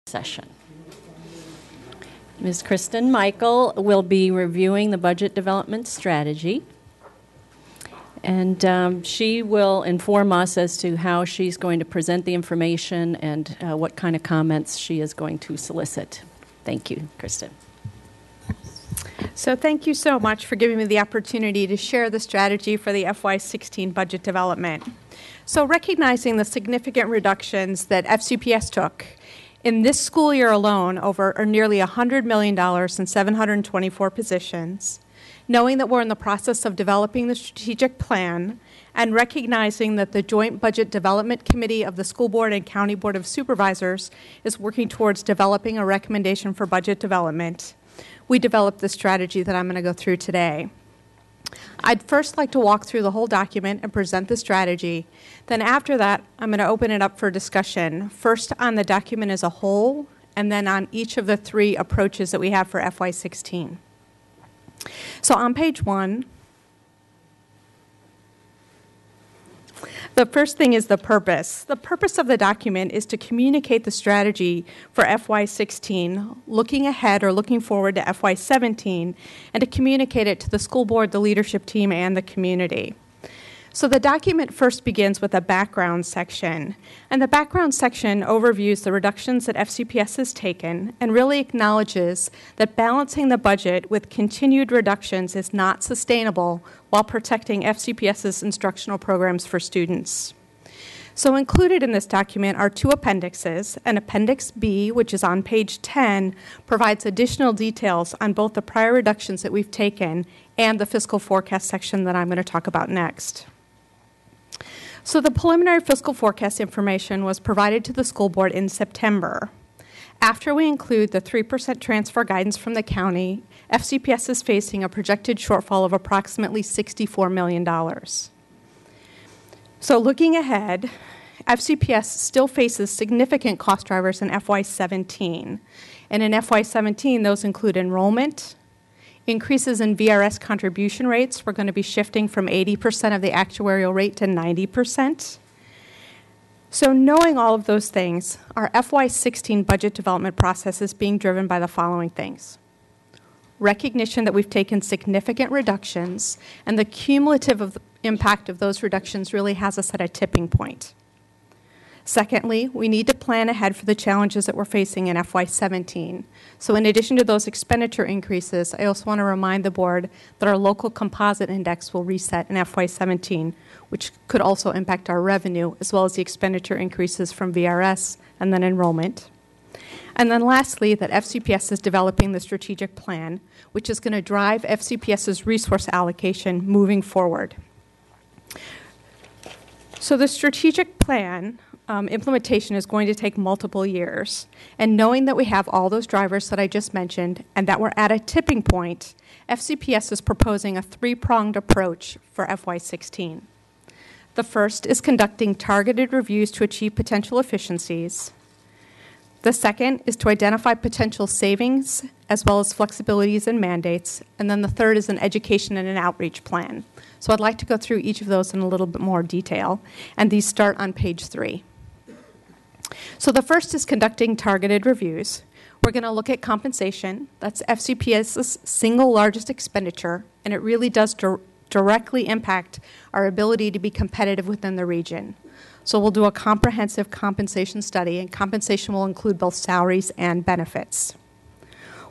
session. Ms. Kristen Michael will be reviewing the budget development strategy, and she will inform us as to how she's going to present the information and what kind of comments she is going to solicit. Thank you, Kristen. So thank you so much for giving me the opportunity to share the strategy for the FY16 budget development. So recognizing the significant reductions that FCPS took, in this school year alone, over nearly $100 million in 724 positions, knowing that we're in the process of developing the strategic plan, and recognizing that the Joint Budget Development Committee of the School Board and County Board of Supervisors is working towards developing a recommendation for budget development, we developed the strategy that I'm going to go through today. I'd first like to walk through the whole document and present the strategy. Then after that, I'm going to open it up for discussion, first on the document as a whole, and then on each of the three approaches that we have for FY16. So on page 1, the first thing is the purpose. The purpose of the document is to communicate the strategy for FY16, looking ahead or looking forward to FY17, and to communicate it to the school board, the leadership team, and the community. So the document first begins with a background section, and the background section overviews the reductions that FCPS has taken and really acknowledges that balancing the budget with continued reductions is not sustainable while protecting FCPS's instructional programs for students. So included in this document are two appendixes. An Appendix B, which is on page 10, provides additional details on both the prior reductions that we've taken and the fiscal forecast section that I'm going to talk about next. So the preliminary fiscal forecast information was provided to the school board in September. After we include the 3% transfer guidance from the county, FCPS is facing a projected shortfall of approximately $64 million. So looking ahead, FCPS still faces significant cost drivers in FY17. And in FY17, those include enrollment, increases in VRS contribution rates. We're going to be shifting from 80% of the actuarial rate to 90%. So knowing all of those things, our FY16 budget development process is being driven by the following things. Recognition that we've taken significant reductions, and the cumulative impact of those reductions really has us at a tipping point. Secondly, we need to plan ahead for the challenges that we're facing in FY17. So in addition to those expenditure increases, I also want to remind the board that our local composite index will reset in FY17, which could also impact our revenue, as well as the expenditure increases from VRS and then enrollment. And then lastly, that FCPS is developing the strategic plan, which is going to drive FCPS's resource allocation moving forward. So the strategic plan implementation is going to take multiple years. And knowing that we have all those drivers that I just mentioned and that we're at a tipping point, FCPS is proposing a three-pronged approach for FY16. The first is conducting targeted reviews to achieve potential efficiencies. The second is to identify potential savings as well as flexibilities and mandates. And then the third is an education and an outreach plan. So I'd like to go through each of those in a little bit more detail. And these start on page 3. So the first is conducting targeted reviews. We're going to look at compensation. That's FCPS's single largest expenditure, and it really does directly impact our ability to be competitive within the region. So we'll do a comprehensive compensation study, and compensation will include both salaries and benefits.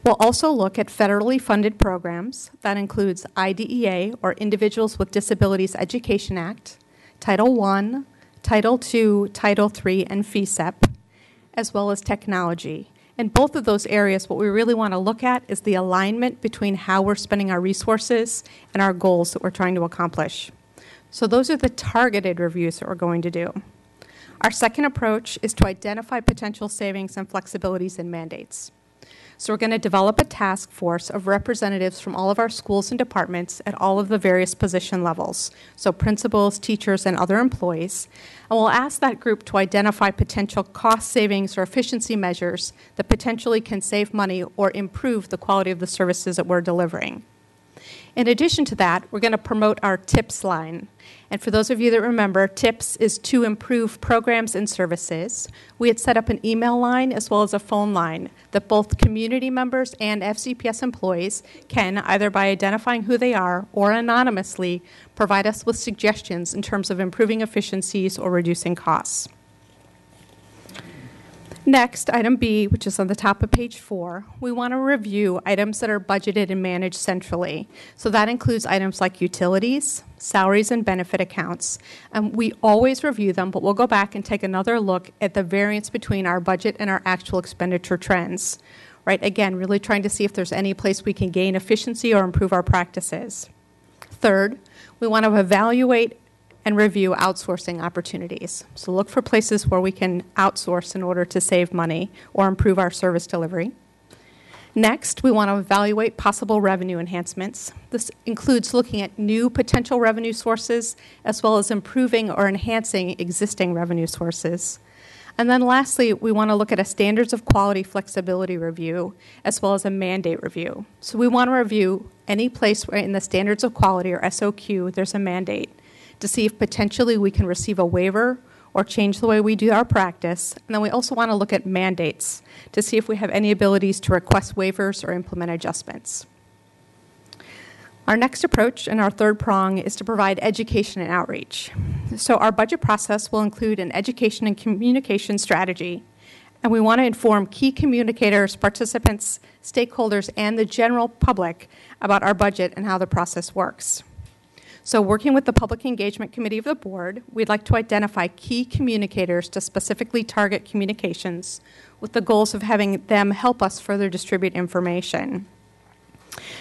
We'll also look at federally funded programs. That includes IDEA, or Individuals with Disabilities Education Act, Title I, Title II, Title III, and FESEP, as well as technology. In both of those areas, what we really want to look at is the alignment between how we're spending our resources and our goals that we're trying to accomplish. So those are the targeted reviews that we're going to do. Our second approach is to identify potential savings and flexibilities in mandates. So we're going to develop a task force of representatives from all of our schools and departments at all of the various position levels, so principals, teachers, and other employees. And we'll ask that group to identify potential cost savings or efficiency measures that potentially can save money or improve the quality of the services that we're delivering. In addition to that, we're going to promote our TIPS line. And for those of you that remember, TIPS is to improve programs and services. We had set up an email line as well as a phone line that both community members and FCPS employees can, either by identifying who they are or anonymously, provide us with suggestions in terms of improving efficiencies or reducing costs. Next, item B, which is on the top of page 4, we want to review items that are budgeted and managed centrally. So that includes items like utilities, salaries, and benefit accounts. We always review them, but we'll go back and take another look at the variance between our budget and our actual expenditure trends. Right? Again, really trying to see if there's any place we can gain efficiency or improve our practices. Third, we want to evaluate and review outsourcing opportunities. So look for places where we can outsource in order to save money or improve our service delivery. Next, we want to evaluate possible revenue enhancements. This includes looking at new potential revenue sources as well as improving or enhancing existing revenue sources. And then lastly, we want to look at a standards of quality flexibility review as well as a mandate review. So we want to review any place where in the standards of quality or SOQ there's a mandate, to see if potentially we can receive a waiver or change the way we do our practice. And then we also want to look at mandates to see if we have any abilities to request waivers or implement adjustments. Our next approach and our third prong is to provide education and outreach. So our budget process will include an education and communication strategy, and we want to inform key communicators, participants, stakeholders, and the general public about our budget and how the process works. So working with the Public Engagement Committee of the Board, we'd like to identify key communicators to specifically target communications with the goals of having them help us further distribute information.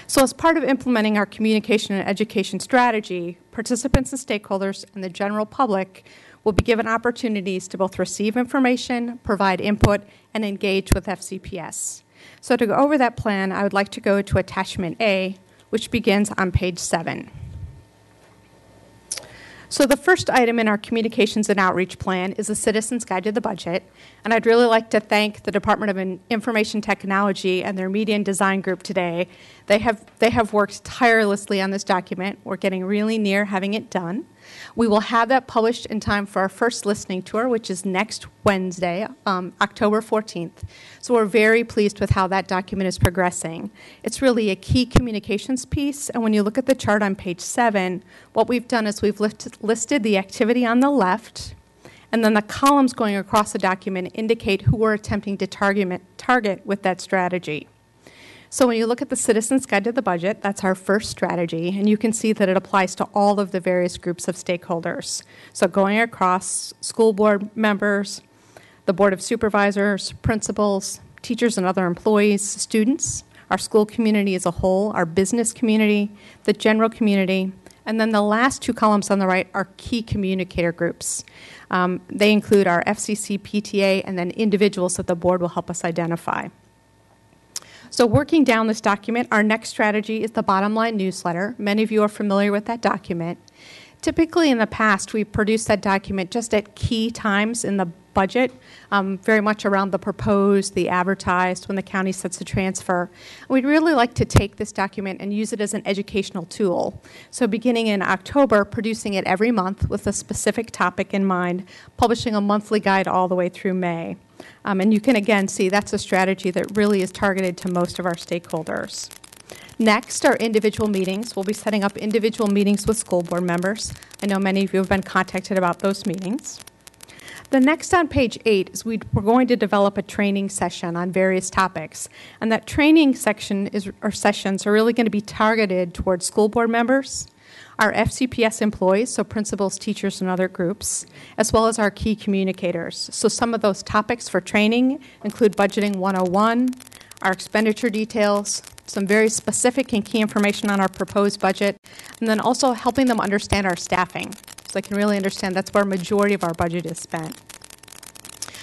So as part of implementing our communication and education strategy, participants and stakeholders and the general public will be given opportunities to both receive information, provide input, and engage with FCPS. So to go over that plan, I would like to go to attachment A, which begins on page 7. So the first item in our communications and outreach plan is a Citizens Guide to the Budget, and I'd really like to thank the Department of Information Technology and their Media and Design group today. They have worked tirelessly on this document. We're getting really near having it done. We will have that published in time for our first listening tour, which is next Wednesday, October 14th. So we're very pleased with how that document is progressing. It's really a key communications piece, and when you look at the chart on page 7, what we've done is we've listed the activity on the left, and then the columns going across the document indicate who we're attempting to target with that strategy. So when you look at the Citizens Guide to the Budget, that's our first strategy, and you can see that it applies to all of the various groups of stakeholders. So going across school board members, the Board of Supervisors, principals, teachers and other employees, students, our school community as a whole, our business community, the general community, and then the last two columns on the right are key communicator groups. They include our FCC, PTA, and then individuals that the board will help us identify. So working down this document, our next strategy is the Bottom Line newsletter. Many of you are familiar with that document. Typically in the past, we produced that document just at key times in the budget, very much around the proposed, the advertised, when the county sets a transfer. We'd really like to take this document and use it as an educational tool. So beginning in October, producing it every month with a specific topic in mind, publishing a monthly guide all the way through May. And you can again see that's a strategy that really is targeted to most of our stakeholders. Next, our individual meetings. We'll be setting up individual meetings with school board members. I know many of you have been contacted about those meetings. The next on page 8 is we're going to develop a training session on various topics. And that training section or sessions are really going to be targeted towards school board members, our FCPS employees, so principals, teachers, and other groups, as well as our key communicators. So some of those topics for training include Budgeting 101, our expenditure details, some very specific and key information on our proposed budget, and then also helping them understand our staffing so they can really understand that's where a majority of our budget is spent.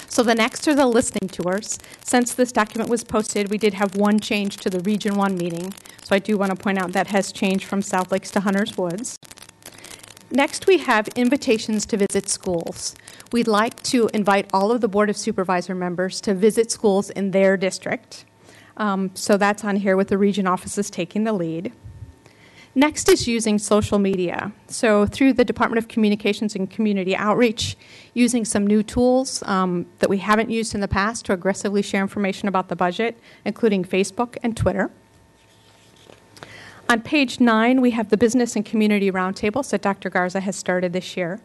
So the next are the listening tours. Since this document was posted, we did have one change to the Region 1 meeting. So I do want to point out that has changed from South Lakes to Hunters Woods. Next, we have invitations to visit schools. We'd like to invite all of the Board of Supervisor members to visit schools in their district. So that's on here with the region offices taking the lead. Next is using social media. So through the Department of Communications and Community Outreach, using some new tools that we haven't used in the past to aggressively share information about the budget, including Facebook and Twitter. On page 9, we have the Business and Community Roundtables that Dr. Garza has started this year.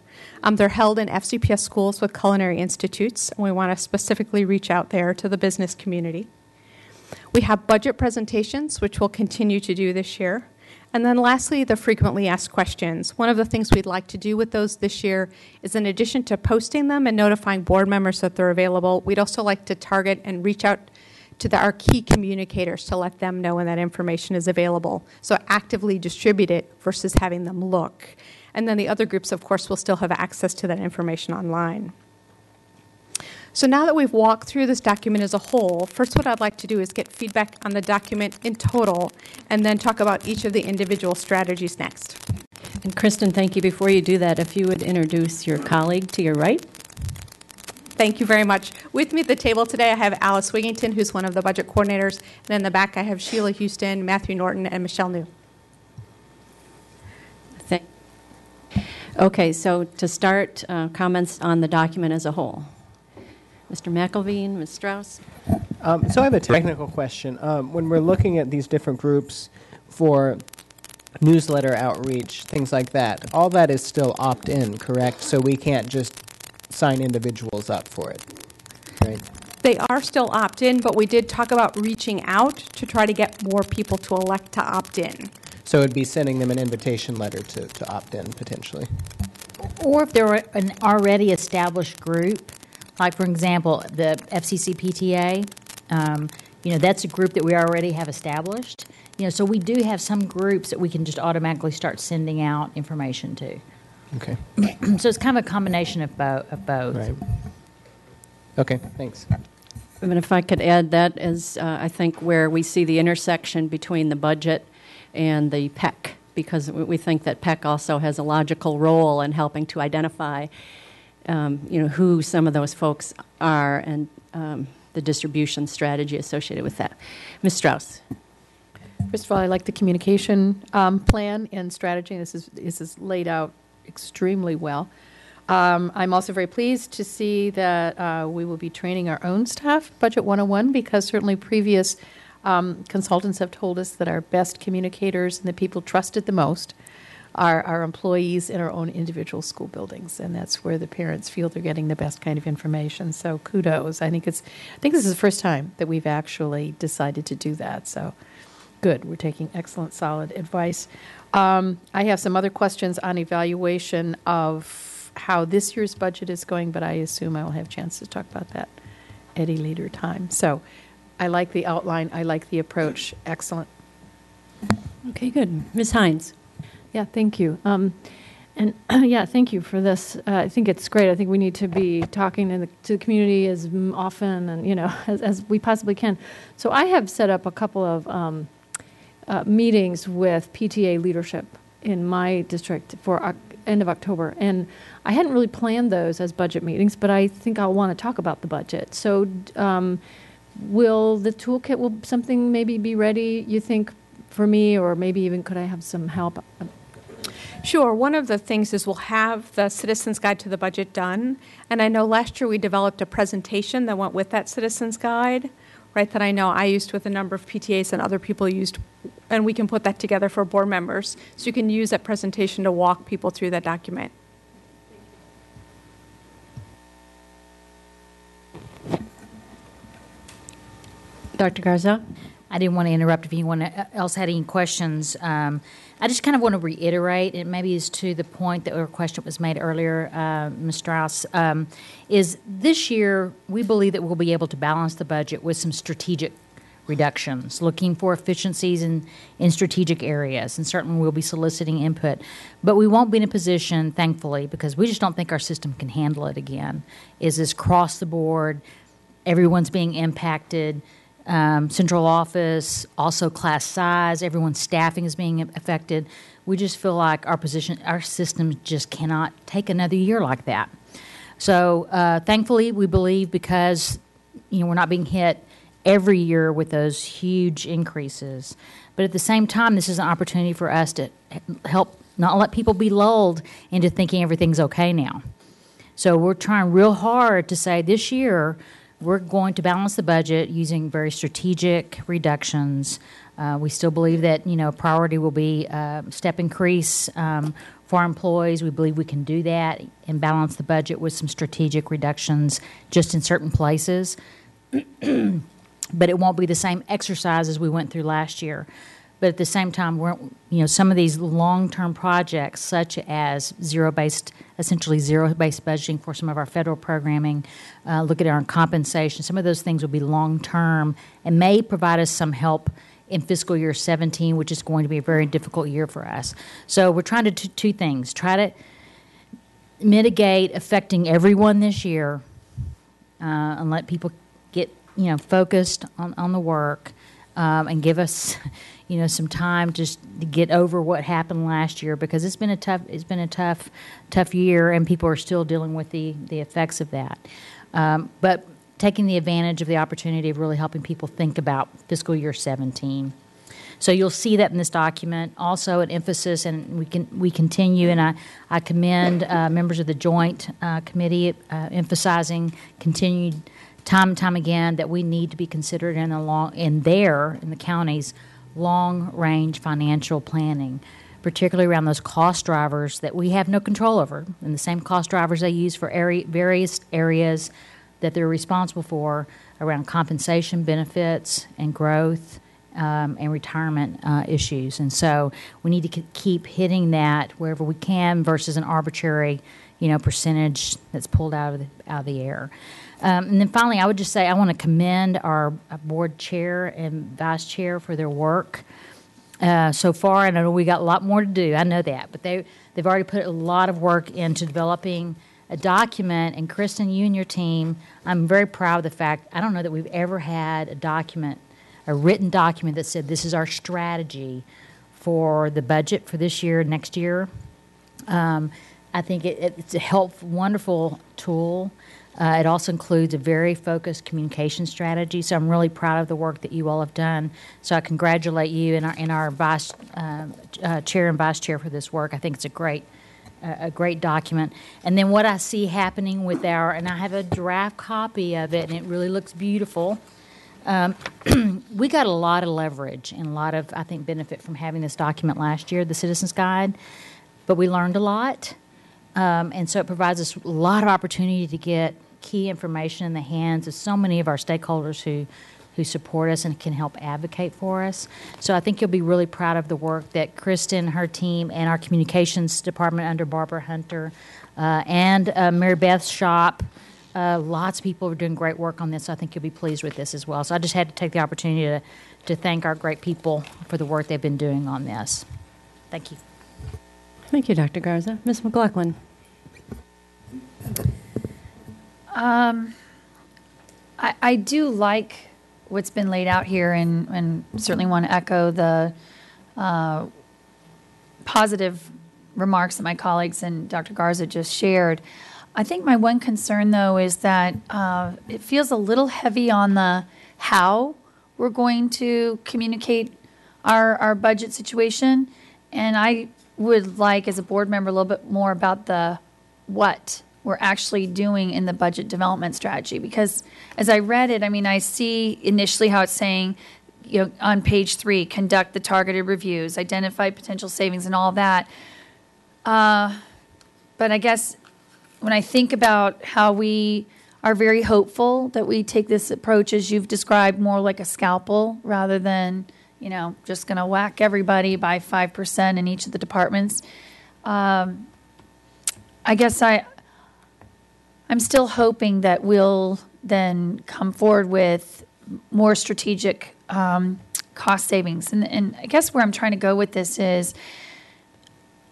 They're held in FCPS schools with culinary institutes, and we want to specifically reach out there to the business community. We have budget presentations, which we'll continue to do this year. And then lastly, the frequently asked questions. One of the things we'd like to do with those this year is, in addition to posting them and notifying board members that they're available, we'd also like to target and reach out to our key communicators to let them know when that information is available. So actively distribute it versus having them look. And then the other groups, of course, will still have access to that information online. So now that we've walked through this document as a whole, first what I'd like to do is get feedback on the document in total and then talk about each of the individual strategies next. And Kristen, thank you. Before you do that, if you would introduce your colleague to your right. Thank you very much. With me at the table today, I have Alice Wigington, who's one of the budget coordinators. And in the back, I have Sheila Houston, Matthew Norton, and Michelle New. Okay, so to start, comments on the document as a whole. Mr. McElveen, Ms. Strauss. So I have a technical question. When we're looking at these different groups for newsletter outreach, things like that, all that is still opt-in, correct? So we can't just sign individuals up for it, right? They are still opt-in, but we did talk about reaching out to try to get more people to elect to opt-in. So it would be sending them an invitation letter to opt in, potentially. Or if there were an already established group, like, for example, the FCC PTA, that's a group that we already have established. So we do have some groups that we can just automatically start sending out information to. Okay. So it's kind of a combination of both. Right. Okay, thanks. And if I could add, that is, I think, where we see the intersection between the budget and the PEC, because we think that PEC also has a logical role in helping to identify, who some of those folks are and the distribution strategy associated with that. Ms. Strauss. First of all, I like the communication plan and strategy. This is laid out extremely well. I'm also very pleased to see that we will be training our own staff, Budget 101, because certainly previous consultants have told us that our best communicators and the people trusted the most are our employees in our own individual school buildings, and that's where the parents feel they're getting the best kind of information. So kudos. I think this is the first time that we've actually decided to do that. So good. We're taking excellent, solid advice. I have some other questions on evaluation of how this year's budget is going, but I assume I will have a chance to talk about that at a later time. So I like the outline. I like the approach. Excellent. Okay, good. Ms. Hines. Yeah, thank you. Thank you for this. I think it's great. I think we need to be talking to the community as often and, as we possibly can. So I have set up a couple of meetings with PTA leadership in my district for end of October. And I hadn't really planned those as budget meetings, but I think I'll want to talk about the budget. So will the toolkit, will something maybe be ready, you think, for me, or maybe even could I have some help? Sure. One of the things is we'll have the Citizens Guide to the Budget done. And I know last year we developed a presentation that went with that Citizens Guide, right, that I know I used with a number of PTAs and other people used. And we can put that together for board members. So you can use that presentation to walk people through that document. Dr. Garza? I didn't want to interrupt if anyone else had any questions. I just kind of want to reiterate, and maybe it's to the point that a question was made earlier, Ms. Strauss, is this year we believe that we'll be able to balance the budget with some strategic reductions, looking for efficiencies in strategic areas, and certainly we'll be soliciting input. But we won't be in a position, thankfully, because we just don't think our system can handle it again, is this cross the board, everyone's being impacted, central office, also class size, everyone's staffing is being affected. We just feel like our system just cannot take another year like that. So thankfully, we believe because we're not being hit every year with those huge increases. But at the same time, this is an opportunity for us to help not let people be lulled into thinking everything's okay now. So we're trying real hard to say this year we're going to balance the budget using very strategic reductions. We still believe that, priority will be step increase for our employees. We believe we can do that and balance the budget with some strategic reductions just in certain places. But it won't be the same exercise as we went through last year. But at the same time, some of these long-term projects, such as essentially zero-based budgeting for some of our federal programming, look at our compensation, some of those things will be long-term and may provide us some help in fiscal year 17, which is going to be a very difficult year for us. So we're trying to do two things. Try to mitigate affecting everyone this year and let people get, focused on the work and give us, some time just to get over what happened last year, because it's been a tough year, and people are still dealing with the effects of that. But taking the advantage of the opportunity of really helping people think about fiscal year 17. So you'll see that in this document. Also, an emphasis, and we continue, and I commend members of the Joint Committee emphasizing continued time and time again that we need to be considered in the county's long-range financial planning, particularly around those cost drivers that we have no control over, and the same cost drivers they use for various areas that they're responsible for around compensation, benefits, and growth, and retirement issues. And so we need to keep hitting that wherever we can versus an arbitrary, percentage that's pulled out of the air. And then finally, I would just say I want to commend our board chair and vice chair for their work so far. And I know we got a lot more to do. I know that, but they've already put a lot of work into developing a document. And Kristen, you and your team, I'm very proud of the fact I don't know that we've ever had a written document that said this is our strategy for the budget for this year, next year. I think it's a helpful, wonderful tool. It also includes a very focused communication strategy. So I'm really proud of the work that you all have done. So I congratulate you and our vice chair and vice chair for this work. I think it's a great document. And then what I see happening with and I have a draft copy of it, and it really looks beautiful. We got a lot of leverage and a lot of, I think, benefit from having this document last year, the Citizens Guide, but we learned a lot. And so it provides us a lot of opportunity to get key information in the hands of so many of our stakeholders who support us and can help advocate for us. So I think you'll be really proud of the work that Kristen, her team, and our communications department under Barbara Hunter and Mary Beth's shop. Lots of people are doing great work on this, so I think you'll be pleased with this as well. So I just had to take the opportunity to thank our great people for the work they've been doing on this. Thank you. Thank you, Dr. Garza. Ms. McLaughlin. I do like what's been laid out here, and certainly want to echo the positive remarks that my colleagues and Dr. Garza just shared. I think my one concern, though, is that it feels a little heavy on the how we're going to communicate our budget situation, and I would like, as a board member, a little bit more about the what we're actually doing in the budget development strategy. Because as I read it, I see initially how it's saying, on page 3, conduct the targeted reviews, identify potential savings and all that. But I guess when I think about how we are very hopeful that we take this approach, as you've described, more like a scalpel rather than, just going to whack everybody by 5% in each of the departments. I guess I'm still hoping that we'll then come forward with more strategic cost savings. And I guess where I'm trying to go with this is,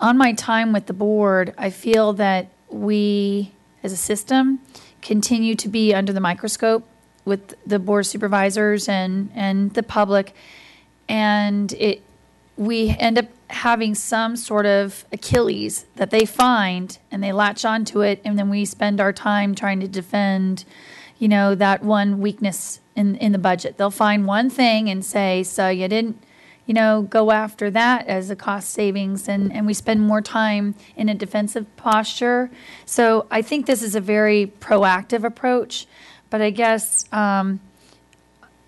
on my time with the board, I feel that we, as a system, continue to be under the microscope with the board of supervisors and the public. And we end up having some sort of Achilles that they find, and they latch onto it, and then we spend our time trying to defend, that one weakness in the budget. They'll find one thing and say, so you didn't, go after that as a cost savings, and we spend more time in a defensive posture. So I think this is a very proactive approach, but I guess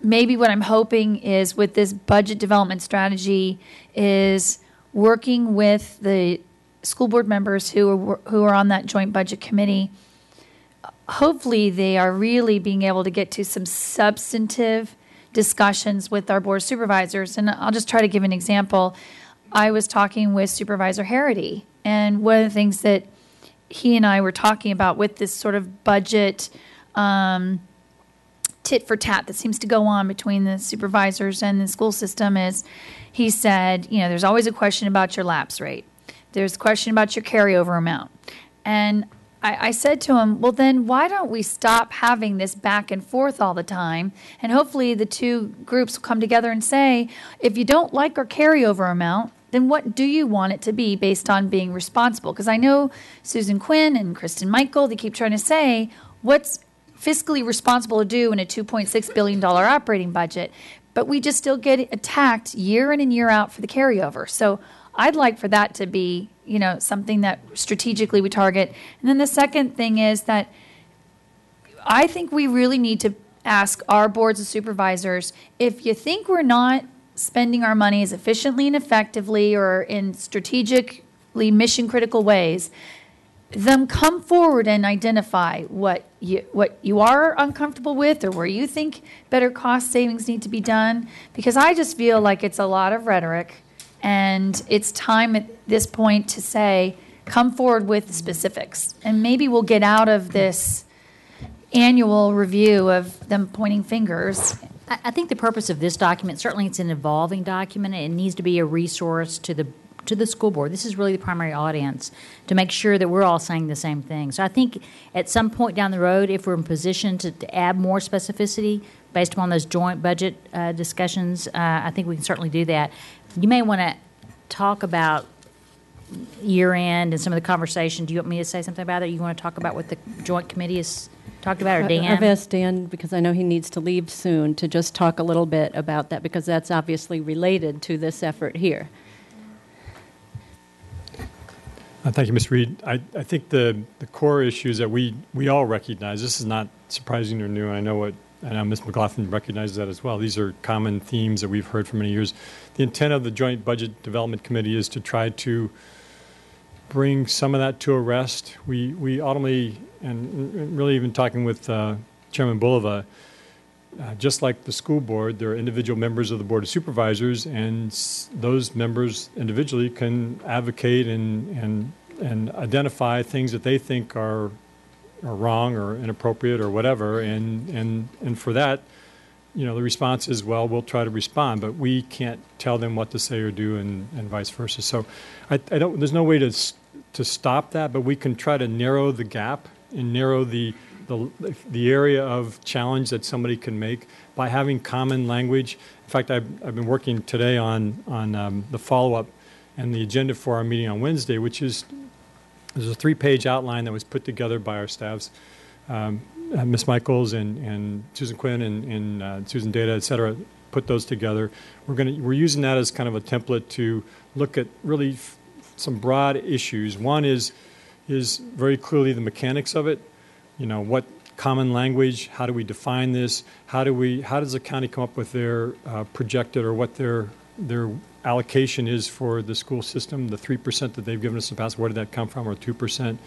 maybe what I'm hoping is with this budget development strategy is working with the school board members who are on that joint budget committee. Hopefully they are really being able to get to some substantive discussions with our board of supervisors. And I'll just try to give an example. I was talking with Supervisor Harity, and one of the things that he and I were talking about with this sort of budget tit for tat that seems to go on between the supervisors and the school system is, he said, there's always a question about your lapse rate. There's a question about your carryover amount. And I said to him, well, then why don't we stop having this back and forth all the time? And hopefully the two groups will come together and say, if you don't like our carryover amount, then what do you want it to be based on being responsible? Because I know Susan Quinn and Kristen Michael, they keep trying to say, what's fiscally responsible to do in a $2.6 billion operating budget? But we just still get attacked year in and year out for the carryover. So I'd like for that to be, something that strategically we target. And then the second thing is that I think we really need to ask our boards of supervisors, if you think we're not spending our money as efficiently and effectively or in strategically mission critical ways, then come forward and identify what you are uncomfortable with or where you think better cost savings need to be done. Because I just feel like it's a lot of rhetoric. And it's time at this point to say, come forward with specifics. And maybe we'll get out of this annual review of them pointing fingers. I think the purpose of this document, certainly it's an evolving document. It needs to be a resource to the school board. This is really the primary audience, to make sure that we're all saying the same thing. So I think at some point down the road, if we're in position to add more specificity based upon those joint budget discussions, I think we can certainly do that. You may want to talk about year-end and some of the conversation. Do you want me to say something about it? You want to talk about what the joint committee has talked about, or Dan? I've asked Dan, because I know he needs to leave soon, to just talk a little bit about that, because that's obviously related to this effort here. Thank you, Ms. Reed. I think the core issues that we all recognize, this is not surprising or new, and I know Ms. McLaughlin recognizes that as well. These are common themes that we've heard for many years. The intent of the Joint Budget Development Committee is to try to bring some of that to a rest. We ultimately, and really even talking with Chairman Bulova, just like the school board, there are individual members of the Board of Supervisors, and those members individually can advocate and identify things that they think are wrong or inappropriate or whatever, and for that, the response is, well, we'll try to respond, but we can't tell them what to say or do, and vice versa. So I don't. There's no way to stop that, but we can try to narrow the gap and narrow the area of challenge that somebody can make by having common language. In fact, I've been working today on the follow-up and the agenda for our meeting on Wednesday, which is there's a 3-page outline that was put together by our staffs, Ms. Michaels and Susan Quinn and Susan Data, et cetera, put those together. We're using that as kind of a template to look at really some broad issues. One is very clearly the mechanics of it. What common language, how do we define this? How does the county come up with their projected or what their allocation is for the school system, the 3% that they've given us in the past, where did that come from, or 2%?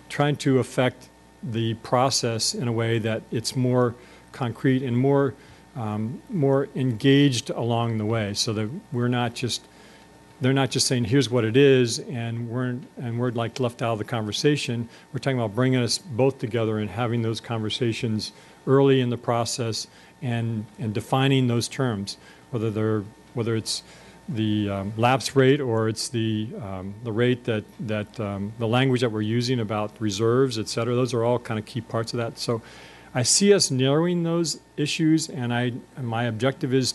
Trying to affect the process in a way that it's more concrete and more engaged along the way, so that they're not just saying here's what it is and we're like left out of the conversation. We're talking about bringing us both together and having those conversations early in the process and defining those terms, whether it's the lapse rate or it's the rate that the language that we're using about reserves, et cetera. Those are all kind of key parts of that. So I see us narrowing those issues, and my objective is,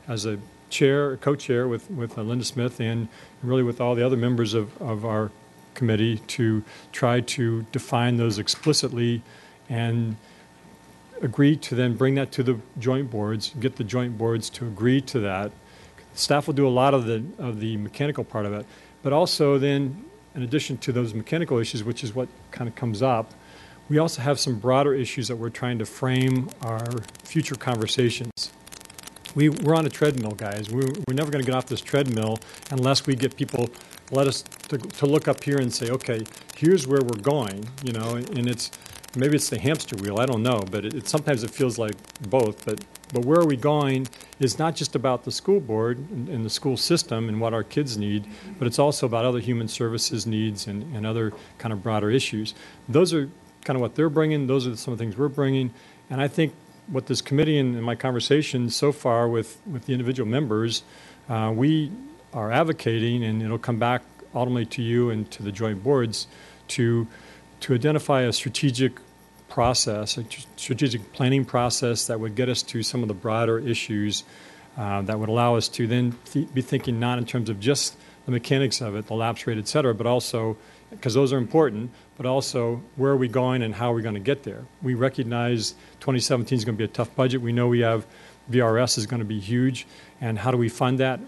as a co-chair with Linda Smith and really with all the other members of our committee, to try to define those explicitly and agree to then bring that to the joint boards, get the joint boards to agree to that. Staff will do a lot of the mechanical part of it, but also then, in addition to those mechanical issues, which is what kind of comes up, we also have some broader issues that we're trying to frame our future conversations. We're on a treadmill, guys. We're never going to get off this treadmill unless we get people let us to look up here and say, okay, here's where we're going, and maybe it's the hamster wheel, I don't know, but sometimes it feels like both. But where are we going is not just about the school board and the school system and what our kids need, but it's also about other human services needs and other kind of broader issues. Those are kind of what they're bringing. Those are some of the things we're bringing. And I think what this committee and my conversations so far with the individual members, we are advocating, and it'll come back ultimately to you and to the joint boards to identify a strategic process, a strategic planning process that would get us to some of the broader issues that would allow us to then be thinking not in terms of just the mechanics of it, the lapse rate, et cetera, but also, because those are important, but also where are we going and how are we going to get there. We recognize 2017 is going to be a tough budget. We know we have VRS is going to be huge, and how do we fund that?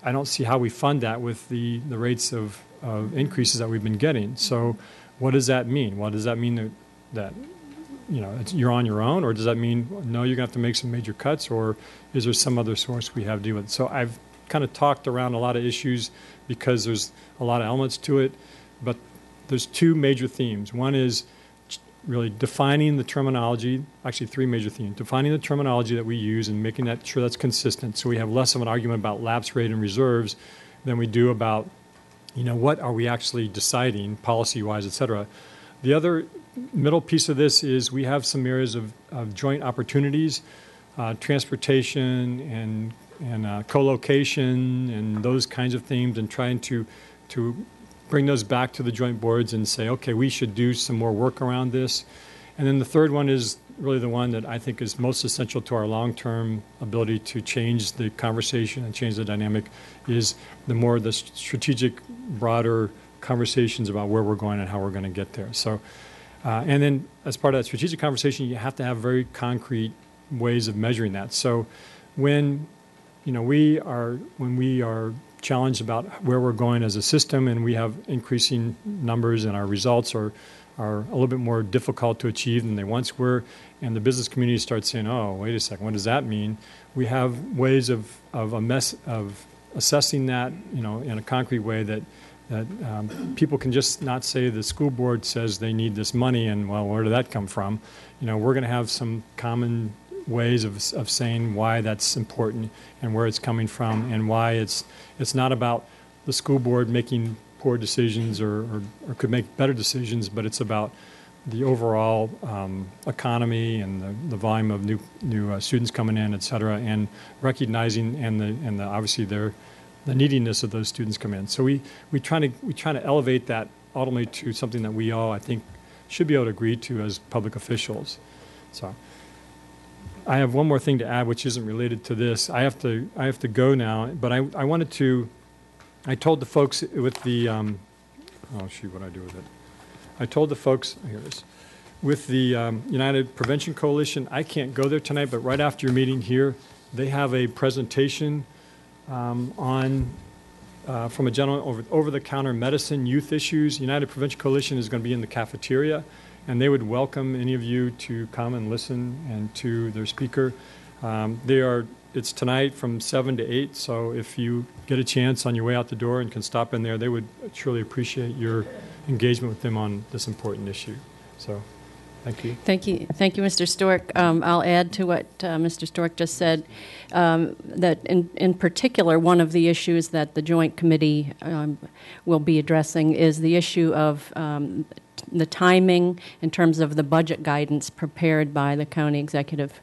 I don't see how we fund that with the rates of increases that we've been getting. So what does that mean? Well, does that mean that you're on your own, or does that mean, no, you're going to have to make some major cuts, or is there some other source we have to deal with? So I've kind of talked around a lot of issues because there's a lot of elements to it, but there's two major themes. One is really defining the terminology, actually three major themes, defining the terminology that we use and making sure that's consistent so we have less of an argument about lapse rate and reserves than we do about, what are we actually deciding policy-wise, et cetera. The other middle piece of this is we have some areas of joint opportunities, transportation and co-location and those kinds of themes, and trying to bring those back to the joint boards and say, okay, we should do some more work around this. And then the third one is really the one that I think is most essential to our long-term ability to change the conversation and change the dynamic, is the strategic, broader conversations about where we're going and how we're going to get there. So, and then as part of that strategic conversation, you have to have very concrete ways of measuring that. So when we are challenged about where we're going as a system and we have increasing numbers and our results are a little bit more difficult to achieve than they once were, and the business community starts saying, oh, wait a second, what does that mean? We have ways of assessing that, in a concrete way that people can just not say the school board says they need this money and, well, where did that come from? We're going to have some common ways of saying why that's important and where it's coming from, and why it's not about the school board making poor decisions or could make better decisions, but it's about the overall economy and the volume of new students coming in, et cetera, and recognizing and obviously the neediness of those students come in. So we try to elevate that ultimately to something that we all, I think, should be able to agree to as public officials. So I have one more thing to add, which isn't related to this. I have to go now, but I wanted to. I told the folks with the. What do I do with it? I told the folks. Here it is. With the United Prevention Coalition, I can't go there tonight, but right after your meeting here, they have a presentation from a gentleman over-the-counter medicine youth issues. United Prevention Coalition is going to be in the cafeteria, and they would welcome any of you to come and listen and to their speaker. It's tonight from 7 to 8, so if you get a chance on your way out the door and can stop in there, they would truly appreciate your engagement with them on this important issue. So, thank you. Thank you, Mr. Stork. I'll add to what Mr. Stork just said, that in particular, one of the issues that the Joint Committee will be addressing is the issue of the timing in terms of the budget guidance prepared by the county executive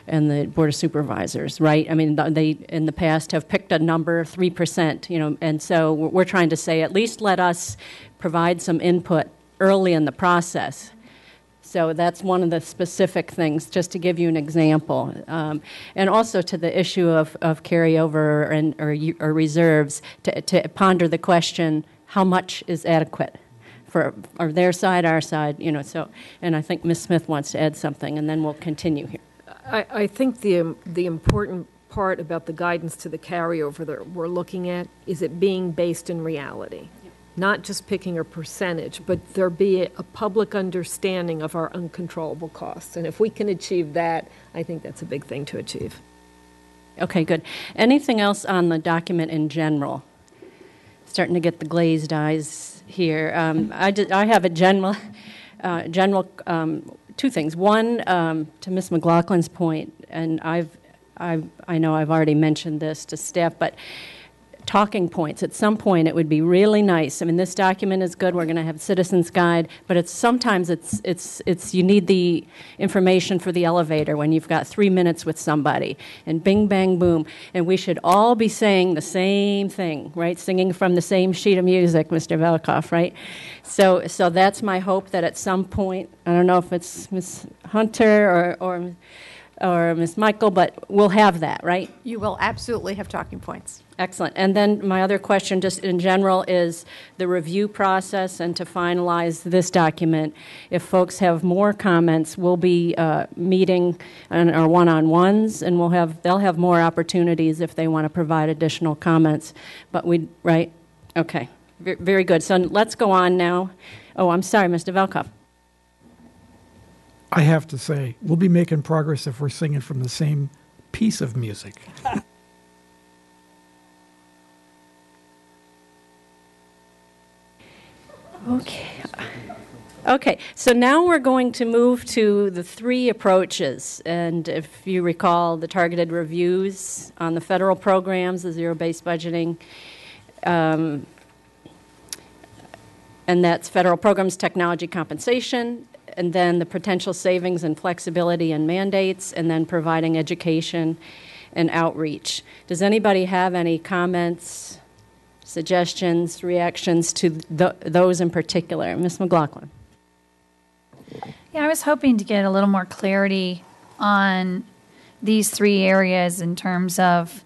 and the Board of Supervisors, right? I mean, they in the past have picked a number, 3%, and so we're trying to say at least let us provide some input early in the process. So that's one of the specific things, just to give you an example. And also to the issue of carryover or reserves, to ponder the question, how much is adequate? or their side, our side, so, and I think Ms. Smith wants to add something, and then we'll continue here. I think the important part about the guidance to the carryover that we're looking at is it being based in reality. Not just picking a percentage, but there be a public understanding of our uncontrollable costs. And if we can achieve that, I think that's a big thing to achieve. Okay, good. Anything else on the document in general? Starting to get the glazed eyes here. I have a general, two things. One, to Ms. McLaughlin's point, and I know I've already mentioned this to staff, but talking points. At some point, it would be really nice. I mean, this document is good. We're going to have Citizens Guide, but sometimes you need the information for the elevator when you've got 3 minutes with somebody, and bing, bang, boom. And we should all be saying the same thing, right? Singing from the same sheet of music, Mr. Velkoff, right? So that's my hope that at some point, I don't know if it's Ms. Hunter or Ms. Michael, but we'll have that, right? You will absolutely have talking points. Excellent. And then my other question, just in general, is the review process and to finalize this document. If folks have more comments, we'll be meeting on our one-on-ones, and they'll have more opportunities if they want to provide additional comments. But right? Okay. Very good. So let's go on now. Oh, I'm sorry, Mr. Velkoff. I have to say, we'll be making progress if we're singing from the same piece of music. Okay, so now we're going to move to the three approaches. And if you recall, the targeted reviews on the federal programs, the zero-based budgeting, and that's federal programs, technology compensation, and then the potential savings and flexibility and mandates, and then providing education and outreach. Does anybody have any comments, suggestions, reactions to those in particular? Ms. McLaughlin. Yeah, I was hoping to get a little more clarity on these three areas in terms of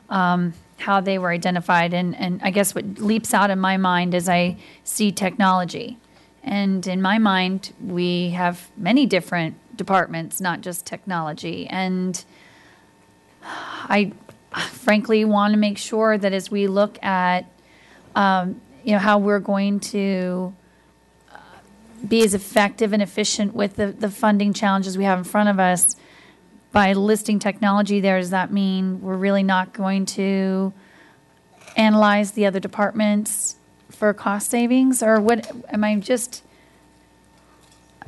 how they were identified. And I guess what leaps out in my mind is I see technology. And in my mind, we have many different departments, not just technology. And I frankly want to make sure that as we look at how we're going to be as effective and efficient with the funding challenges we have in front of us, by listing technology there, does that mean we're really not going to analyze the other departments for cost savings? Or what am I just...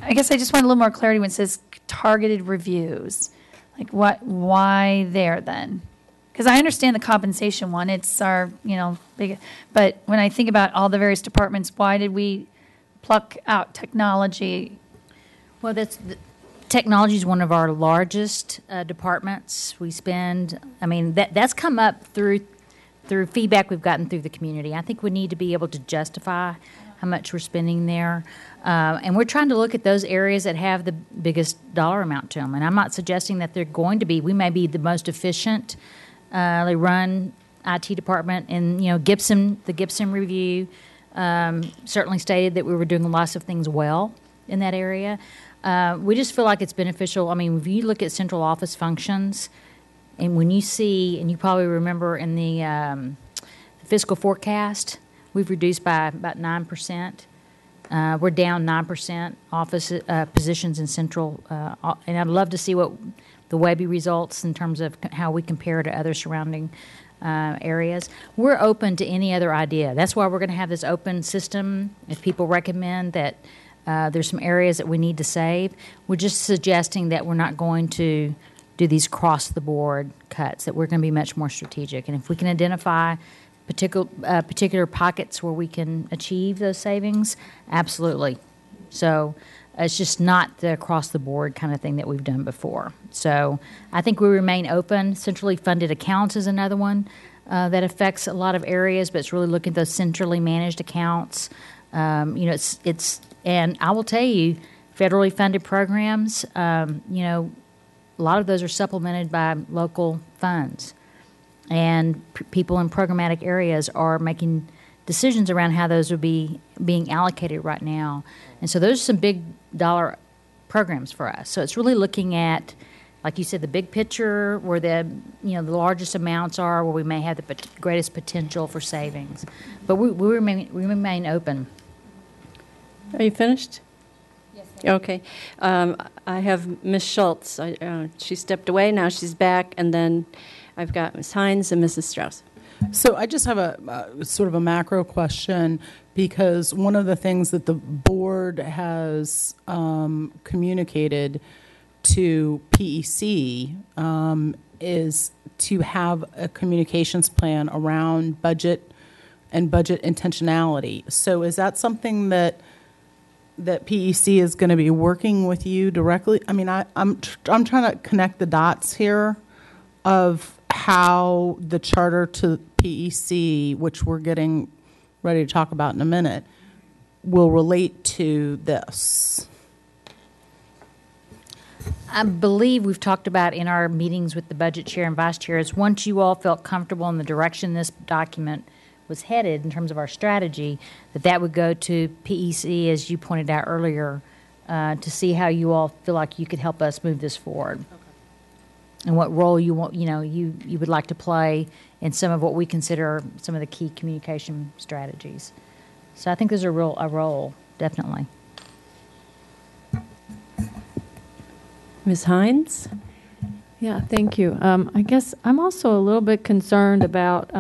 I guess I just want a little more clarity when it says targeted reviews. Like why there then? Because I understand the compensation one. It's our, big... But when I think about all the various departments, why did we pluck out technology? Well, technology is one of our largest departments. We spend, that's come up through feedback we've gotten through the community. I think we need to be able to justify how much we're spending there. And we're trying to look at those areas that have the biggest dollar amount to them. And I'm not suggesting that they're going to be. We may be the most efficient run IT department. And, the Gibson review certainly stated that we were doing lots of things well in that area. We just feel like it's beneficial. If you look at central office functions, and when you see, and you probably remember in the fiscal forecast, we've reduced by about 9%. We're down 9% office positions in central, and I'd love to see what the Webby results in terms of how we compare to other surrounding areas. We're open to any other idea. That's why we're going to have this open system. If people recommend that there's some areas that we need to save, we're just suggesting that we're not going to do these across-the-board cuts, that we're going to be much more strategic. And if we can identify particular pockets where we can achieve those savings, absolutely. So it's just not the across-the-board kind of thing that we've done before. So I think we remain open. Centrally funded accounts is another one that affects a lot of areas, but it's really looking at those centrally managed accounts. And I will tell you, federally funded programs, a lot of those are supplemented by local funds. And people in programmatic areas are making decisions around how those would be being allocated right now. And so those are some big dollar programs for us. So it's really looking at, like you said, the big picture, where the the largest amounts are, where we may have the greatest potential for savings. But we remain open. Are you finished? Yes. Okay. I have Ms. Schultz. She stepped away. Now she's back. And then I've got Ms. Hines and Mrs. Strauss. So I just have a sort of a macro question, because one of the things that the board has communicated to PEC is to have a communications plan around budget and budget intentionality. So is that something that PEC is going to be working with you directly? I mean, I'm trying to connect the dots here of how the charter to PEC, which we're getting ready to talk about in a minute, will relate to this. I believe we've talked about in our meetings with the budget chair and vice chair is once you all felt comfortable in the direction this document was headed in terms of our strategy, that would go to PEC, as you pointed out earlier, to see how you all feel like you could help us move this forward. Okay. And what role you want, you would like to play in some of what we consider some of the key communication strategies. So I think there's a role, definitely. Ms. Hines? Yeah, thank you. I guess I'm also a little bit concerned about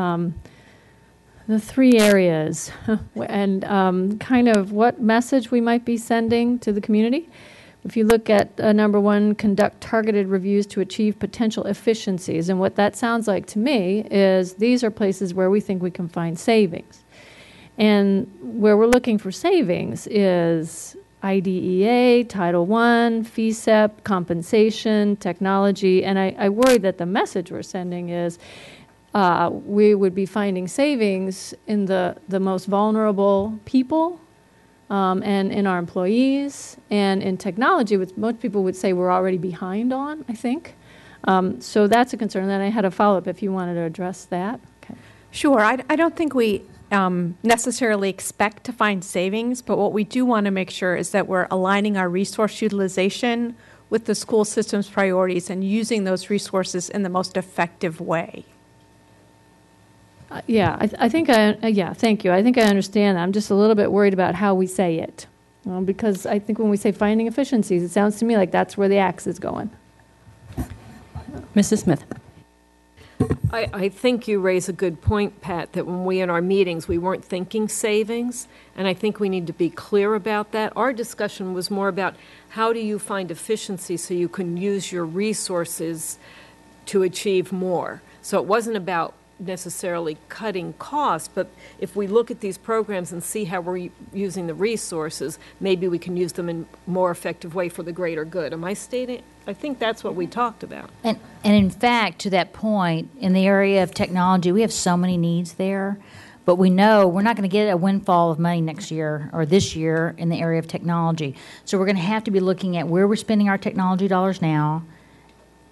the three areas and kind of what message we might be sending to the community. If you look at number one, conduct targeted reviews to achieve potential efficiencies. And what that sounds like to me is these are places where we think we can find savings. And where we're looking for savings is IDEA, Title I, FECEP, compensation, technology. And I worry that the message we're sending is we would be finding savings in the most vulnerable people and in our employees and in technology, which most people would say we're already behind on, I think. So that's a concern. Then I had a follow-up if you wanted to address that. Okay. Sure. I don't think we necessarily expect to find savings, but what we do want to make sure is that we're aligning our resource utilization with the school system's priorities and using those resources in the most effective way. Yeah, I think thank you. I think I understand that. I'm just a little bit worried about how we say it. Because I think when we say finding efficiencies, it sounds to me like that's where the axe is going. Mrs. Smith. I think you raise a good point, Pat, that when we in our meetings, we weren't thinking savings, and I think we need to be clear about that. Our discussion was more about how do you find efficiency so you can use your resources to achieve more. So it wasn't about necessarily cutting costs, but if we look at these programs and see how we're using the resources, maybe we can use them in a more effective way for the greater good. Am I stating? I think that's what we talked about. And in fact, to that point, in the area of technology, we have so many needs there, but we know we're not going to get a windfall of money next year or this year in the area of technology. So we're going to have to be looking at where we're spending our technology dollars now.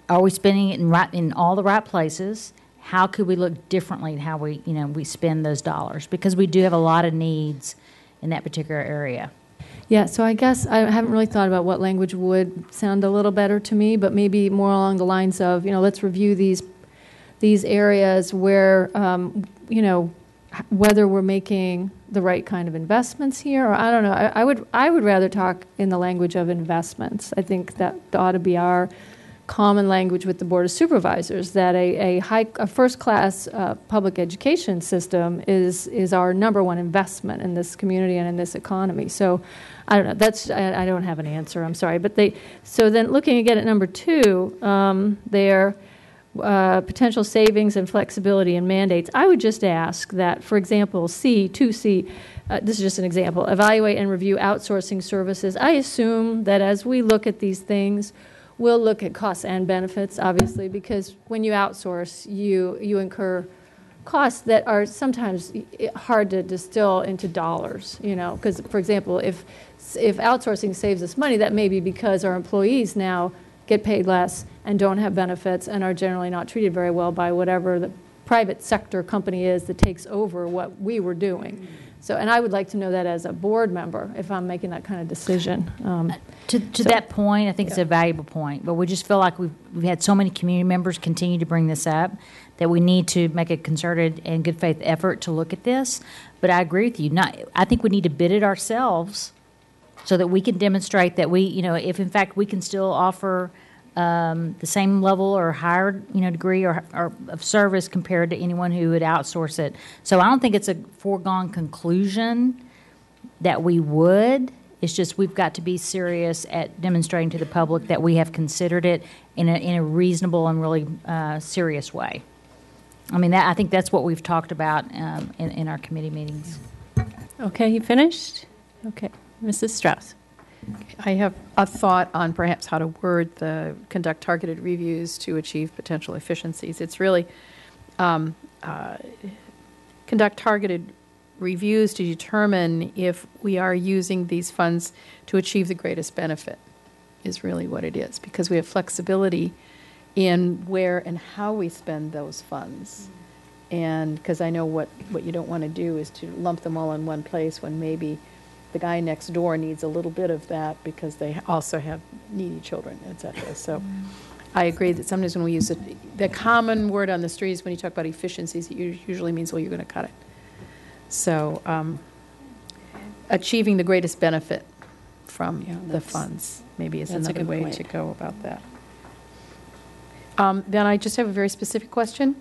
Are we spending it in all the right places? How could we look differently at how we spend those dollars? Because we do have a lot of needs in that particular area. Yeah, so I guess I haven't really thought about what language would sound a little better to me, but maybe more along the lines of, let's review these areas where, whether we're making the right kind of investments here, or I don't know. I would rather talk in the language of investments. I think that ought to be our common language with the Board of Supervisors, that a first-class public education system is our number one investment in this community and in this economy. So I don't know. I don't have an answer. I'm sorry. But so then looking again at number two, their potential savings and flexibility and mandates, I would just ask that, for example, 2C, this is just an example, evaluate and review outsourcing services. I assume that as we look at these things, we'll look at costs and benefits, obviously, because when you outsource, you incur costs that are sometimes hard to distill into dollars, because, for example, if outsourcing saves us money, that may be because our employees now get paid less and don't have benefits and are generally not treated very well by whatever the private sector company is that takes over what we were doing. So, and I would like to know that as a board member if I'm making that kind of decision. To that point, I think it's a valuable point, but we just feel like we've had so many community members continue to bring this up that we need to make a concerted and good faith effort to look at this. But I agree with you. I think we need to bid it ourselves so that we can demonstrate that we, if in fact we can still offer the same level or higher, degree or of service compared to anyone who would outsource it. So I don't think it's a foregone conclusion that we would. It's just we've got to be serious at demonstrating to the public that we have considered it in a reasonable and really serious way. I mean, I think that's what we've talked about in our committee meetings. Okay, you finished? Okay. Mrs. Strauss. I have a thought on perhaps how to word the conduct targeted reviews to achieve potential efficiencies. It's really conduct targeted reviews to determine if we are using these funds to achieve the greatest benefit is really what it is, because we have flexibility in where and how we spend those funds. And because I know what you don't want to do is to lump them all in one place when maybe the guy next door needs a little bit of that because they also have needy children, et cetera. So I agree that sometimes when we use the common word on the street is when you talk about efficiencies, it usually means, well, you're going to cut it. So achieving the greatest benefit from the funds maybe is another way to go about that. Then I just have a very specific question.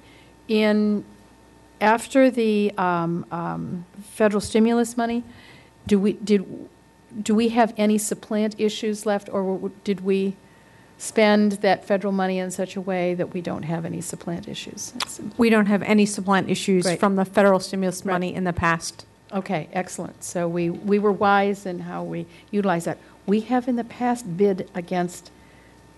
After the federal stimulus money, do we have any supplant issues left, or did we spend that federal money in such a way that we don't have any supplant issues? We don't have any supplant issues Right. from the federal stimulus money in the past. Okay, excellent. So we were wise in how we utilize that. We have in the past bid against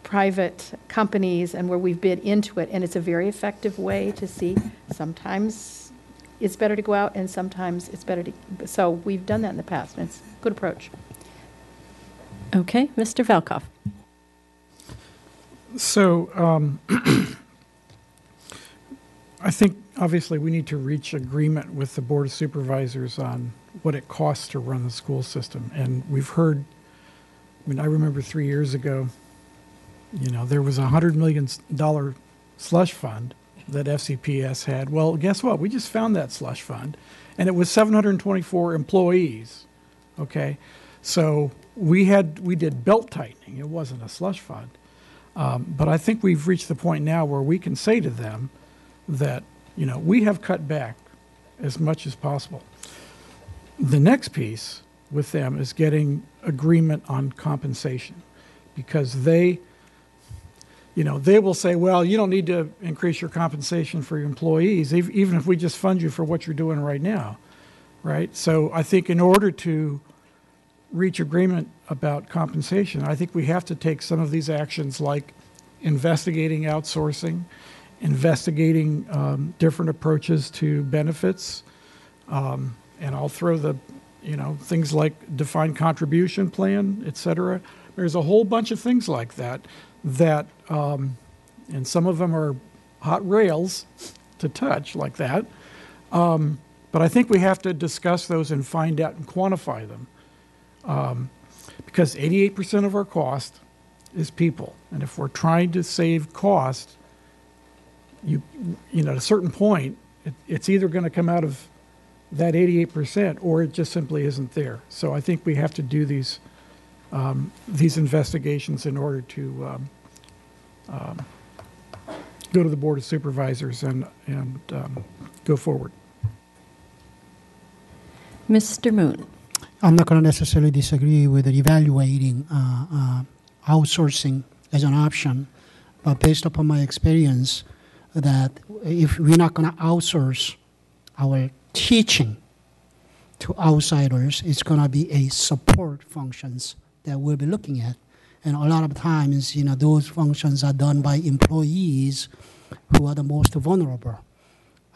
private companies and where we've bid into it, and it's a very effective way to see. Sometimes it's better to go out, and sometimes it's better to. So we've done that in the past, and it's a good approach. Okay, Mr. Velkoff. So I think obviously we need to reach agreement with the Board of Supervisors on what it costs to run the school system. And we've heard, I remember 3 years ago, there was a $100 million slush fund that FCPS had. Well, guess what? We just found that slush fund, and it was 724 employees. Okay, so we did belt tightening. It wasn't a slush fund, but I think we've reached the point now where we can say to them that we have cut back as much as possible. The next piece with them is getting agreement on compensation, because they will say, well, you don't need to increase your compensation for your employees, even if we just fund you for what you're doing right now, right? So I think in order to reach agreement about compensation, I think we have to take some of these actions like investigating outsourcing, investigating different approaches to benefits, and I'll throw the, things like defined contribution plan, et cetera. There's a whole bunch of things like that, and some of them are hot rails to touch like that. But I think we have to discuss those and find out and quantify them. Because 88% of our cost is people. And if we're trying to save cost, at a certain point, it's either going to come out of that 88% or it just simply isn't there. So I think we have to do these investigations in order to go to the Board of Supervisors and go forward. Mr. Moon. I'm not going to necessarily disagree with evaluating outsourcing as an option, but based upon my experience, that if we're not going to outsource our teaching to outsiders, it's going to be a support functions that we'll be looking at. And a lot of times, those functions are done by employees who are the most vulnerable.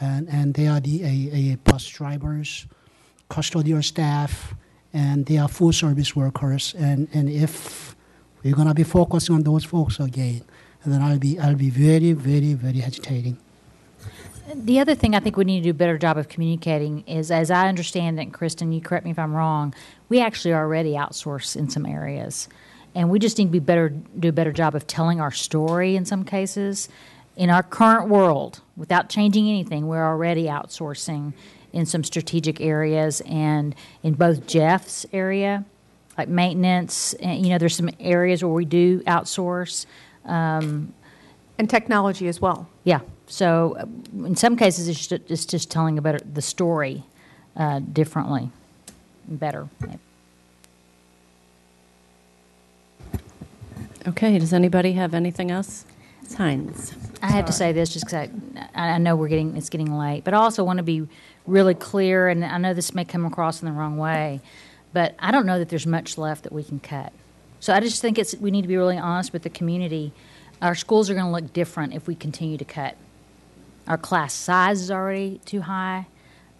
And they are the bus drivers, custodial staff, and they are full service workers. And if we're going to be focusing on those folks again, then I'll be very, very, very hesitating. The other thing I think we need to do a better job of communicating is, as I understand it, and Kristen, you correct me if I'm wrong, we actually already outsource in some areas. And we just need to do a better job of telling our story in some cases. In our current world, without changing anything, we're already outsourcing in some strategic areas, and in both Jeff's area, like maintenance, and, there's some areas where we do outsource. And technology as well. Yeah. So in some cases, it's just telling the story differently, better. Okay, does anybody have anything else? Ms. Hines. I have to say this just because I know it's getting late, but I also want to be really clear, and I know this may come across in the wrong way, but I don't know that there's much left that we can cut. So I just think we need to be really honest with the community. Our schools are going to look different if we continue to cut. Our class size is already too high.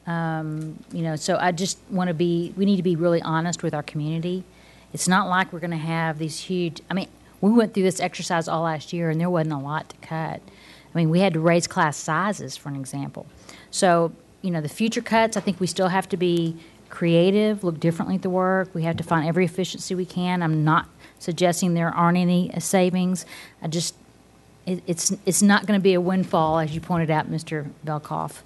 So I just want to we need to be really honest with our community. It's not like we're going to have these huge, we went through this exercise all last year, and there wasn't a lot to cut. We had to raise class sizes, for an example. So, the future cuts, I think we still have to be creative, look differently at the work. We have to find every efficiency we can. I'm not suggesting there aren't any savings. It's not going to be a windfall, as you pointed out, Mr. Velkoff.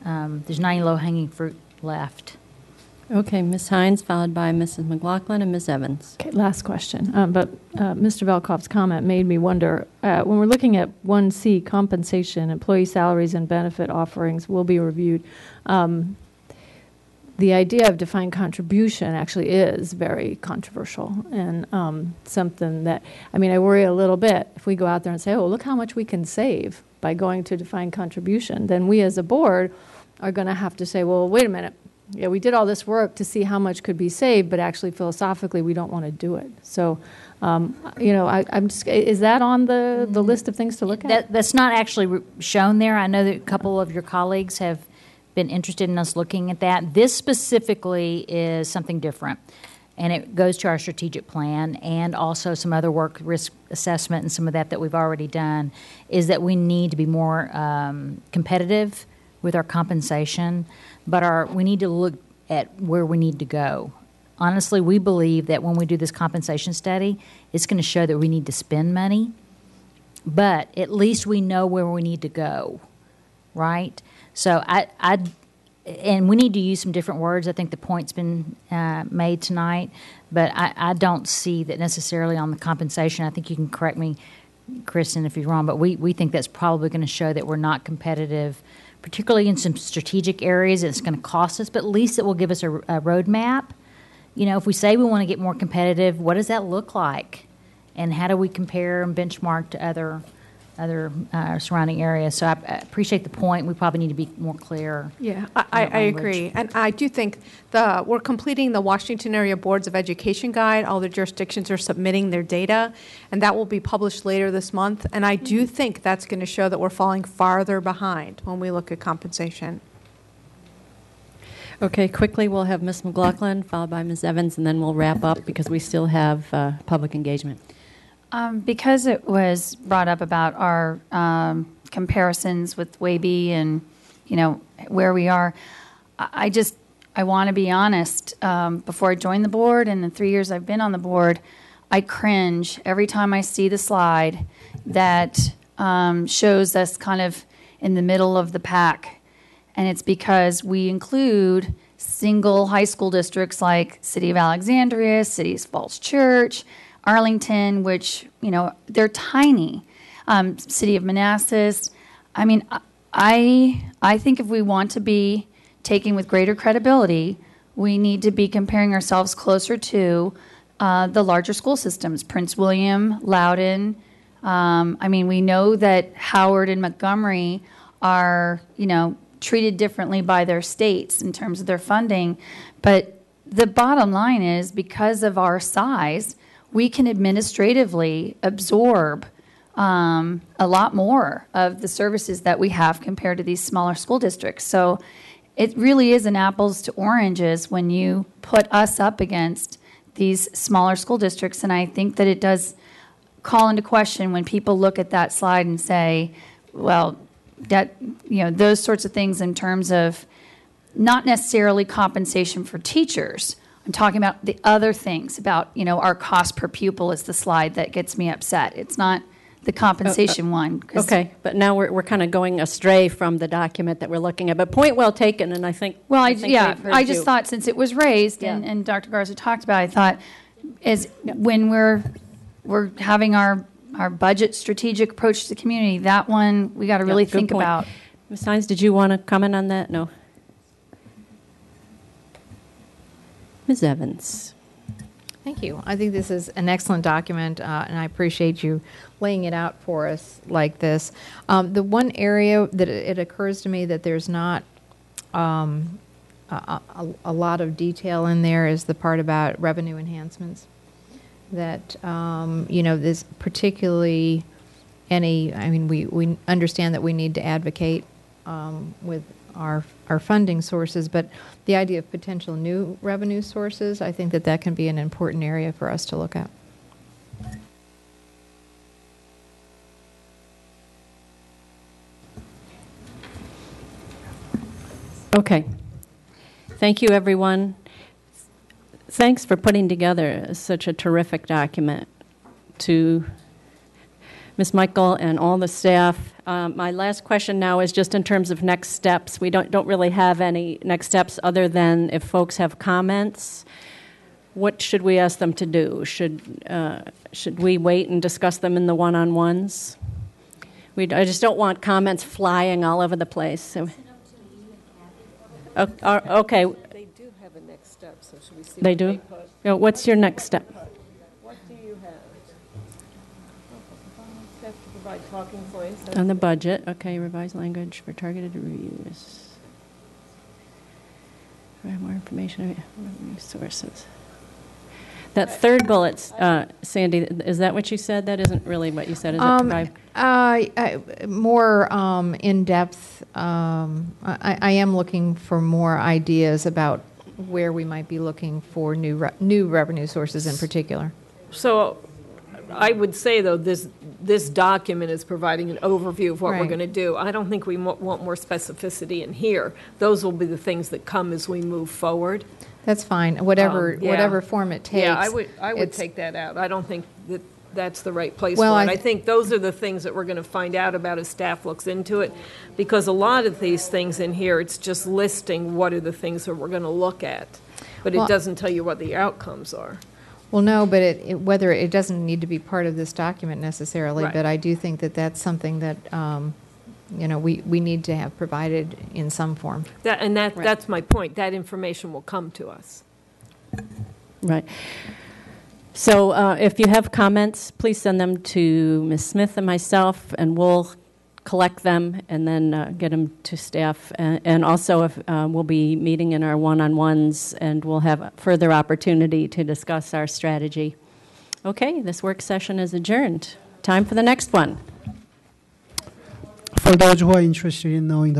There's not any low-hanging fruit left. Okay, Ms. Hines, followed by Mrs. McLaughlin and Ms. Evans. Okay, last question. But Mr. Velkoff's comment made me wonder, when we're looking at 1C, compensation, employee salaries and benefit offerings will be reviewed. The idea of defined contribution actually is very controversial and something that, I worry a little bit. If we go out there and say, oh, look how much we can save by going to defined contribution, then we as a board are going to have to say, well, wait a minute. Yeah, we did all this work to see how much could be saved, but actually philosophically we don't want to do it. So, I'm just, is that on the list of things to look at? That's not actually shown there. I know that a couple of your colleagues have been interested in us looking at that. This specifically is something different, and it goes to our strategic plan and also some other work, risk assessment, and some of that we've already done, is that we need to be more competitive with our compensation, but we need to look at where we need to go. Honestly, we believe that when we do this compensation study, it's going to show that we need to spend money, but at least we know where we need to go, right? So and we need to use some different words. I think the point's been made tonight, but I don't see that necessarily on the compensation. I think you can correct me, Kristen, if you're wrong, but we think that's probably going to show that we're not competitive, particularly in some strategic areas. It's going to cost us, but at least it will give us a roadmap. If we say we want to get more competitive, what does that look like? And how do we compare and benchmark to other surrounding areas? So I appreciate the point. We probably need to be more clear. Yeah, I agree. And I do think we're completing the Washington Area Boards of Education Guide. All the jurisdictions are submitting their data, and that will be published later this month. And I do think that's going to show that we're falling farther behind when we look at compensation. Okay, quickly, we'll have Ms. McLaughlin, followed by Ms. Evans, and then we'll wrap up because we still have public engagement. Because it was brought up about our comparisons with WABE and, where we are, I want to be honest. Before I joined the board and the 3 years I've been on the board, I cringe every time I see the slide that shows us kind of in the middle of the pack. And it's because we include single high school districts like City of Alexandria, City of Falls Church, Arlington, which, they're tiny. City of Manassas. I think if we want to be taken with greater credibility, we need to be comparing ourselves closer to the larger school systems, Prince William, Loudoun. We know that Howard and Montgomery are, treated differently by their states in terms of their funding. But the bottom line is, because of our size, we can administratively absorb a lot more of the services that we have compared to these smaller school districts. So it really is an apples to oranges when you put us up against these smaller school districts. And I think that it does call into question when people look at that slide and say, well, that, those sorts of things in terms of not necessarily compensation for teachers. I'm talking about the other things about, our cost per pupil is the slide that gets me upset. It's not the compensation one. Okay, but now we're kind of going astray from the document that we're looking at. But point well taken, and I think. Well, I think we've heard I just you. thought since it was raised and Dr. Garza talked about it, I thought when we're having our budget strategic approach to the community, that one we got to really Good think point. about. Ms. Hines, did you want to comment on that? No. Ms. Evans. Thank you. I think this is an excellent document, and I appreciate you laying it out for us like this. The one area that it occurs to me that there's not a lot of detail in there is the part about revenue enhancements. That, this particularly we understand that we need to advocate with our funding sources, but the idea of potential new revenue sources, I think that can be an important area for us to look at. Okay. Thank you, everyone. Thanks for putting together such a terrific document. To Ms. Michael and all the staff. My last question now is just in terms of next steps. We don't really have any next steps other than if folks have comments. What should we ask them to do? Should we wait and discuss them in the one-on-ones? I just don't want comments flying all over the place. So. Okay. They do have a next step, so should we see They what do? they put? What's your next step? What do you have? Have to provide talking points. On the budget, okay, revised language for targeted reviews. Provide more information, resources. That third bullet, Sandy, is that what you said? That isn't really what you said, is it? More in-depth. I am looking for more ideas about where we might be looking for new revenue sources in particular. So I would say, though, this document is providing an overview of what we're Right. going to do. I don't think we want more specificity in here. Those will be the things that come as we move forward. That's fine. Whatever Yeah. whatever form it takes. Yeah, I would it's- take that out. I don't think that that's the right place Well, for it. I I think those are the things that we're going to find out about as staff looks into it, because a lot of these things in here, it's just listing what are the things that we're going to look at, but Well- it doesn't tell you what the outcomes are. Well, no, but whether it doesn't need to be part of this document necessarily, Right. but I do think that that's something that we need to have provided in some form. That's my point. That information will come to us. Right. So if you have comments, please send them to Ms. Smith and myself, and we'll collect them and then get them to staff. And also, if we'll be meeting in our one-on-ones, and we'll have further opportunity to discuss our strategy. Okay, this work session is adjourned. Time for the next one. For those who are interested in knowing the